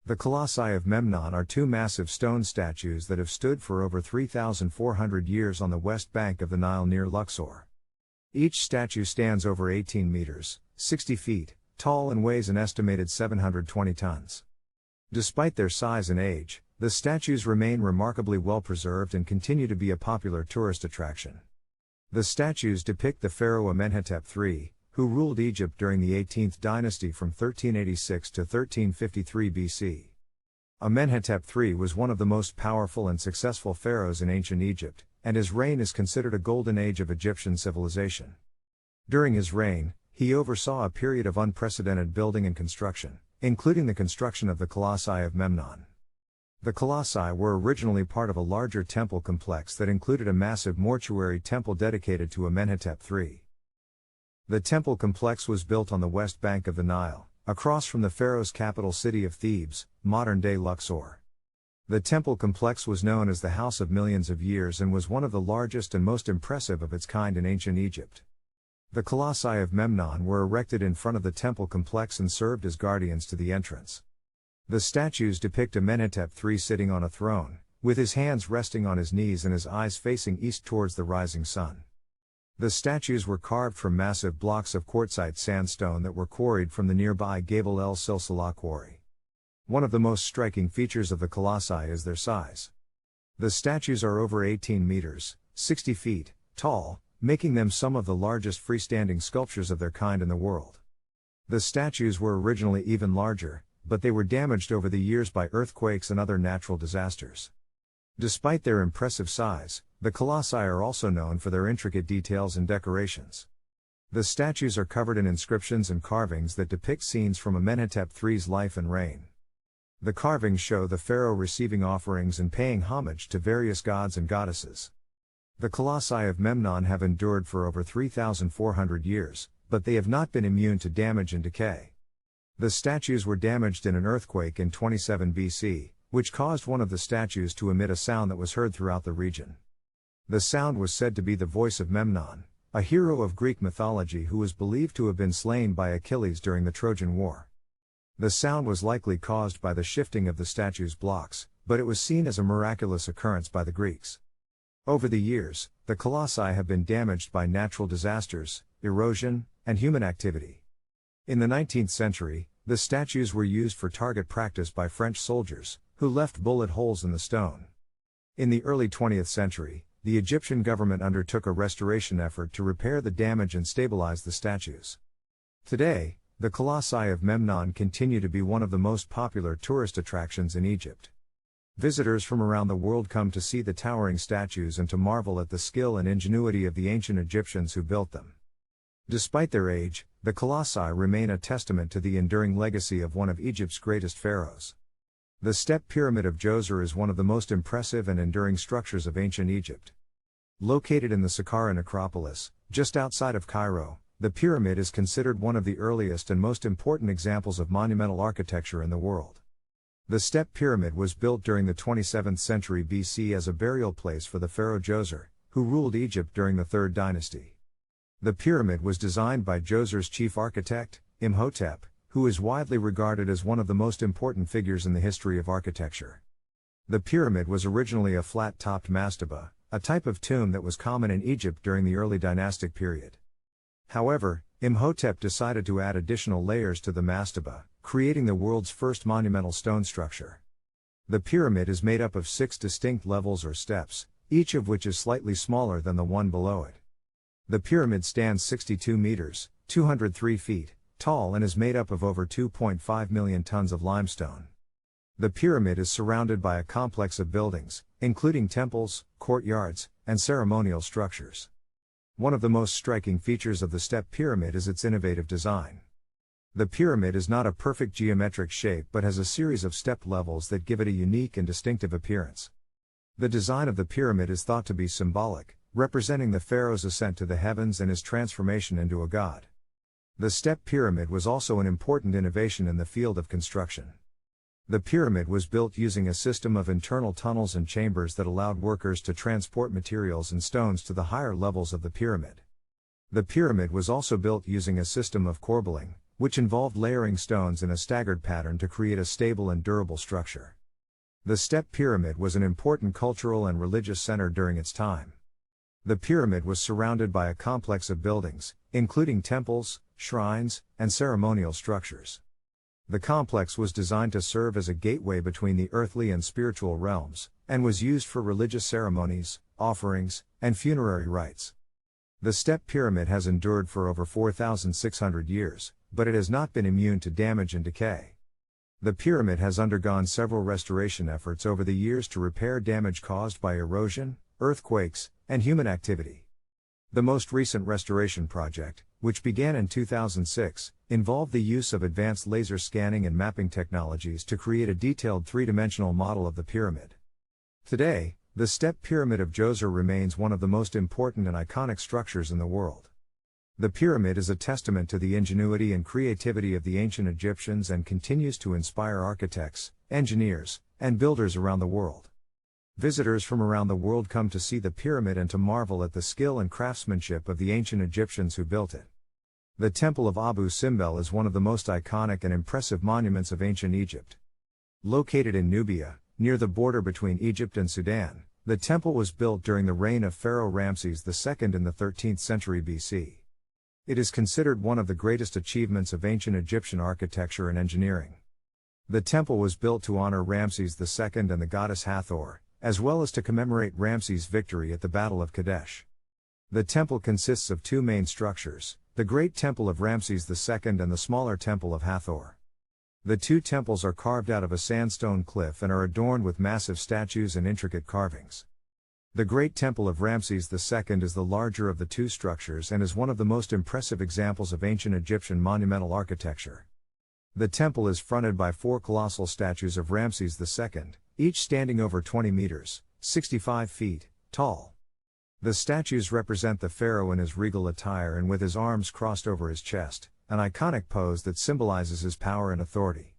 The colossi of Memnon are two massive stone statues that have stood for over 3,400 years on the west bank of the Nile near Luxor. Each statue stands over 18 meters, 60 feet, tall and weighs an estimated 720 tons. Despite their size and age, the statues remain remarkably well preserved and continue to be a popular tourist attraction. The statues depict the pharaoh Amenhotep III, who ruled Egypt during the 18th dynasty from 1386 to 1353 BC. Amenhotep III was one of the most powerful and successful pharaohs in ancient Egypt, and his reign is considered a golden age of Egyptian civilization. During his reign, he oversaw a period of unprecedented building and construction, including the construction of the Colossi of Memnon. The colossi were originally part of a larger temple complex that included a massive mortuary temple dedicated to Amenhotep III. The temple complex was built on the west bank of the Nile, across from the pharaoh's capital city of Thebes, modern-day Luxor. The temple complex was known as the House of Millions of Years and was one of the largest and most impressive of its kind in ancient Egypt. The colossi of Memnon were erected in front of the temple complex and served as guardians to the entrance. The statues depict Amenhotep III sitting on a throne, with his hands resting on his knees and his eyes facing east towards the rising sun. The statues were carved from massive blocks of quartzite sandstone that were quarried from the nearby Gabel el Silsilah quarry. One of the most striking features of the colossi is their size. The statues are over 18 meters, 60 feet, tall, making them some of the largest freestanding sculptures of their kind in the world. The statues were originally even larger, but they were damaged over the years by earthquakes and other natural disasters. Despite their impressive size, the colossi are also known for their intricate details and decorations. The statues are covered in inscriptions and carvings that depict scenes from Amenhotep III's life and reign. The carvings show the pharaoh receiving offerings and paying homage to various gods and goddesses. The colossi of Memnon have endured for over 3,400 years, but they have not been immune to damage and decay. The statues were damaged in an earthquake in 27 BC, which caused one of the statues to emit a sound that was heard throughout the region. The sound was said to be the voice of Memnon, a hero of Greek mythology who was believed to have been slain by Achilles during the Trojan War. The sound was likely caused by the shifting of the statue's blocks, but it was seen as a miraculous occurrence by the Greeks. Over the years, the colossi have been damaged by natural disasters, erosion, and human activity. In the 19th century, the statues were used for target practice by French soldiers, who left bullet holes in the stone. In the early 20th century, the Egyptian government undertook a restoration effort to repair the damage and stabilize the statues. Today, the colossi of Memnon continue to be one of the most popular tourist attractions in Egypt. Visitors from around the world come to see the towering statues and to marvel at the skill and ingenuity of the ancient Egyptians who built them. Despite their age, the colossi remain a testament to the enduring legacy of one of Egypt's greatest pharaohs. The Step Pyramid of Djoser is one of the most impressive and enduring structures of ancient Egypt. Located in the Saqqara necropolis, just outside of Cairo, the pyramid is considered one of the earliest and most important examples of monumental architecture in the world. The Step Pyramid was built during the 27th century BC as a burial place for the pharaoh Djoser, who ruled Egypt during the Third Dynasty. The pyramid was designed by Djoser's chief architect, Imhotep, who is widely regarded as one of the most important figures in the history of architecture. The pyramid was originally a flat-topped mastaba, a type of tomb that was common in Egypt during the early dynastic period. However, Imhotep decided to add additional layers to the mastaba, creating the world's first monumental stone structure. The pyramid is made up of 6 distinct levels or steps, each of which is slightly smaller than the one below it. The pyramid stands 62 meters, 203 feet, tall and is made up of over 2.5 million tons of limestone. The pyramid is surrounded by a complex of buildings, including temples, courtyards, and ceremonial structures. One of the most striking features of the Step Pyramid is its innovative design. The pyramid is not a perfect geometric shape but has a series of stepped levels that give it a unique and distinctive appearance. The design of the pyramid is thought to be symbolic, representing the pharaoh's ascent to the heavens and his transformation into a god. The Step Pyramid was also an important innovation in the field of construction. The pyramid was built using a system of internal tunnels and chambers that allowed workers to transport materials and stones to the higher levels of the pyramid. The pyramid was also built using a system of corbelling, which involved layering stones in a staggered pattern to create a stable and durable structure. The step pyramid was an important cultural and religious center during its time. The pyramid was surrounded by a complex of buildings, including temples, shrines, and ceremonial structures. The complex was designed to serve as a gateway between the earthly and spiritual realms, and was used for religious ceremonies, offerings, and funerary rites. The step pyramid has endured for over 4,600 years, but it has not been immune to damage and decay. The pyramid has undergone several restoration efforts over the years to repair damage caused by erosion, earthquakes, and human activity. The most recent restoration project, which began in 2006, involved the use of advanced laser scanning and mapping technologies to create a detailed three-dimensional model of the pyramid. Today, the step pyramid of Djoser remains one of the most important and iconic structures in the world. The pyramid is a testament to the ingenuity and creativity of the ancient Egyptians and continues to inspire architects, engineers, and builders around the world. Visitors from around the world come to see the pyramid and to marvel at the skill and craftsmanship of the ancient Egyptians who built it. The Temple of Abu Simbel is one of the most iconic and impressive monuments of ancient Egypt. Located in Nubia, near the border between Egypt and Sudan, the temple was built during the reign of Pharaoh Ramses II in the 13th century BC. It is considered one of the greatest achievements of ancient Egyptian architecture and engineering. The temple was built to honor Ramses II and the goddess Hathor, as well as to commemorate Ramses' victory at the Battle of Kadesh. The temple consists of two main structures, the Great Temple of Ramses II and the smaller Temple of Hathor. The two temples are carved out of a sandstone cliff and are adorned with massive statues and intricate carvings. The Great Temple of Ramses II is the larger of the two structures and is one of the most impressive examples of ancient Egyptian monumental architecture. The temple is fronted by four colossal statues of Ramses II, each standing over 20 meters, 65 feet, tall. The statues represent the pharaoh in his regal attire and with his arms crossed over his chest, an iconic pose that symbolizes his power and authority.